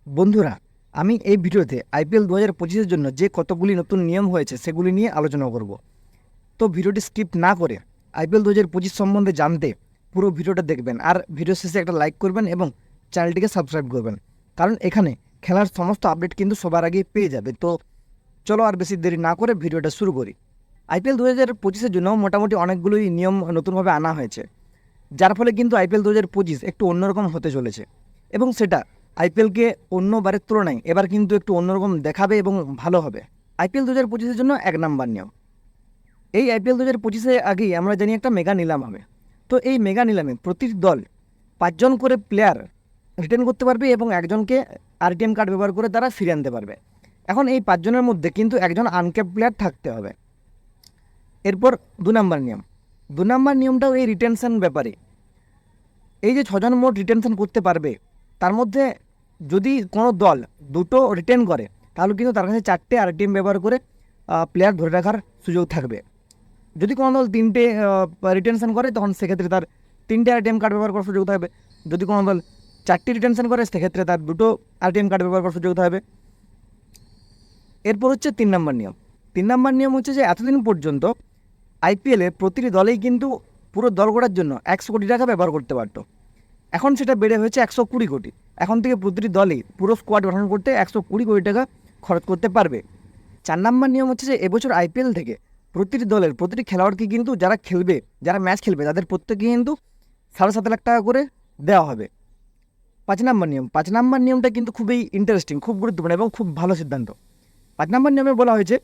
বন্ধুরা, আমি এই ভিডিওতে আইপিএল 2025-এর জন্য যে কতগুলি নতুন নিয়ম হয়েছে সেগুলি নিয়ে আলোচনা করব। তো ভিডিওটি স্কিপ না করে আইপিএল 2025 সম্বন্ধে জানতে পুরো ভিডিওটা দেখবেন, আর ভিডিও শেষে একটা লাইক করবেন এবং চ্যানেলটিকে সাবস্ক্রাইব করবেন, কারণ এখানে খেলার সমস্ত আপডেট কিন্তু সবার আগে পেয়ে যাবে। তো চলো আর বেশি দেরি না করে ভিডিওটা শুরু করি। আইপিএল 2025-এর জন্য মোটামুটি অনেকগুলোই নিয়ম নতুনভাবে আনা হয়েছে, যার ফলে কিন্তু আইপিএল 2025 একটু অন্যরকম হতে চলেছে, এবং সেটা আইপিএলকে অন্যবারের তুলনায় এবার কিন্তু একটু অন্যরকম দেখাবে এবং ভালো হবে। আইপিএল 2025-এর জন্য 1 নম্বর নিয়ম, এই আইপিএল 2025-এ আগেই আমরা জানি একটা মেগা নিলাম হবে। তো এই মেগা নিলামে প্রতিটি দল 5জন করে প্লেয়ার রিটার্ন করতে পারবে এবং একজনকে আরটিএম কার্ড ব্যবহার করে তারা ফিরে আনতে পারবে। এখন এই 5জনের মধ্যে কিন্তু একজন আনক্যাপ প্লেয়ার থাকতে হবে। এরপর 2 নম্বর নিয়ম, 2 নম্বর নিয়মটাও এই রিটেনশন ব্যাপারে। এই যে 6জন মোট রিটেনশন করতে পারবে, তার মধ্যে যদি কোনো দল 2টো রিটেন করে তাহলে কিন্তু তার কাছে 4টে আরটিএম ব্যবহার করে প্লেয়ার ধরে রাখার সুযোগ থাকবে। যদি কোনো দল 3টে রিটেনশন করে তখন সেক্ষেত্রে তার 3টে আরটিএম কার্ড ব্যবহার করার সুযোগ থাকবে। যদি কোনো দল 4টি রিটেনশন করে সেক্ষেত্রে তার 2টো আরটিএম কার্ড ব্যবহার করার সুযোগ থাকবে। এরপর হচ্ছে 3 নম্বর নিয়ম। 3 নম্বর নিয়ম হচ্ছে যে এতদিন পর্যন্ত আইপিএলে প্রতিটি দলেই কিন্তু পুরো দল গড়ার জন্য 100 কোটি টাকা ব্যবহার করতে পারতো। এখন সেটা বেড়ে হয়েছে 120 কোটি। এখন থেকে প্রতিটি দলই পুরো স্কোয়াড গঠন করতে 120 কোটি টাকা খরচ করতে পারবে। 4 নম্বর নিয়ম হচ্ছে যে এবছর আইপিএল থেকে প্রতিটি দলের প্রতিটি খেলোয়াড়কে কিন্তু যারা খেলবে, যারা ম্যাচ খেলবে, তাদের প্রত্যেকে কিন্তু 7.5 লাখ টাকা করে দেওয়া হবে। 5 নম্বর নিয়ম, 5 নম্বর নিয়মটা কিন্তু খুবই ইন্টারেস্টিং, খুব গুরুত্বপূর্ণ এবং খুব ভালো সিদ্ধান্ত। 5 নম্বর নিয়মে বলা হয়েছে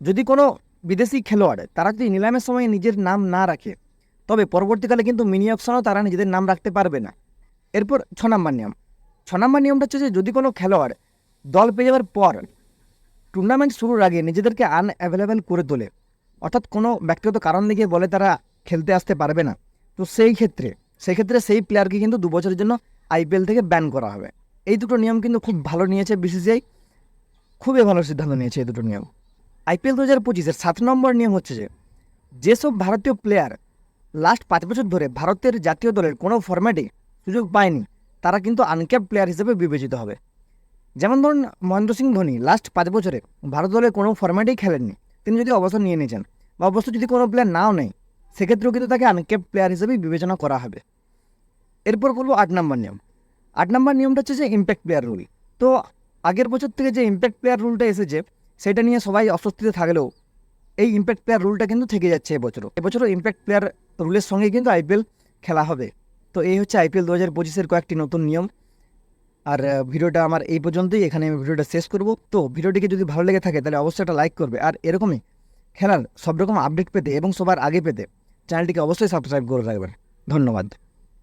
যদি কোনো বিদেশি খেলোয়াড় তারা যদি নিলামের সময় নিজের নাম না রাখে, তবে পরবর্তীকালে কিন্তু মিনি অপশনও তারা নিজেদের নাম রাখতে পারবে না। এরপর 6 নম্বর নিয়ম, 6 নম্বর নিয়মটা হচ্ছে যে যদি কোনো খেলোয়াড় দল পেয়ে যাওয়ার পর টুর্নামেন্ট শুরুর আগে নিজেদেরকে আনঅ্যাভেলেবেল করে তোলে, অর্থাৎ কোনো ব্যক্তিগত কারণ দেখিয়ে বলে তারা খেলতে আসতে পারবে না, তো সেই ক্ষেত্রে সেই প্লেয়ারকে কিন্তু 2 বছরের জন্য আইপিএল থেকে ব্যান করা হবে। এই দুটো নিয়ম কিন্তু খুব ভালো নিয়েছে বিসিসিআই, খুবই ভালো সিদ্ধান্ত নিয়েছে এই দুটো নিয়ম। আইপিএল 2025-এর 7 নম্বর নিয়ম হচ্ছে যে যেসব ভারতীয় প্লেয়ার লাস্ট 5 বছর ধরে ভারতের জাতীয় দলের কোনো ফরম্যাটে সুযোগ পায়নি, তারা কিন্তু আনক্যাপ প্লেয়ার হিসেবে বিবেচিত হবে। যেমন ধরুন মহেন্দ্র সিং ধোনি লাস্ট 5 বছরে ভারত দলের কোনো ফরম্যাটেই খেলেননি, তিনি যদি অবসর নিয়ে নিয়েছেন বা অবশ্য যদি কোনো প্লেয়ার নাও নেয়, সেক্ষেত্রেও কিন্তু তাকে আনক্যাপ প্লেয়ার হিসেবেই বিবেচনা করা হবে। এরপর বলবো 8 নম্বর নিয়ম। 8 নম্বর নিয়মটা হচ্ছে যে ইম্প্যাক্ট প্লেয়ার রুল। তো আগের বছর থেকে যে ইম্প্যাক্ট প্লেয়ার রুলটা এসেছে সেটা নিয়ে সবাই অস্বস্তিতে থাকলেও এই ইম্প্যাক্ট প্লেয়ার রুলটা কিন্তু থেকে যাচ্ছে এবছরও ইম্প্যাক্ট প্লেয়ার রুলের সঙ্গে কিন্তু আইপিএল খেলা হবে। তো এই হচ্ছে আইপিএল 2025-এর কয়েকটি নতুন নিয়ম। আর ভিডিওটা আমার এই পর্যন্তই, এখানে আমি ভিডিওটা শেষ করব। তো ভিডিওটিকে যদি ভালো লেগে থাকে তাহলে অবশ্যই একটা লাইক করবে, আর এরকমই খেলার সব রকম আপডেট পেতে এবং সবার আগে পেতে চ্যানেলটিকে অবশ্যই সাবস্ক্রাইব করে রাখবেন। ধন্যবাদ।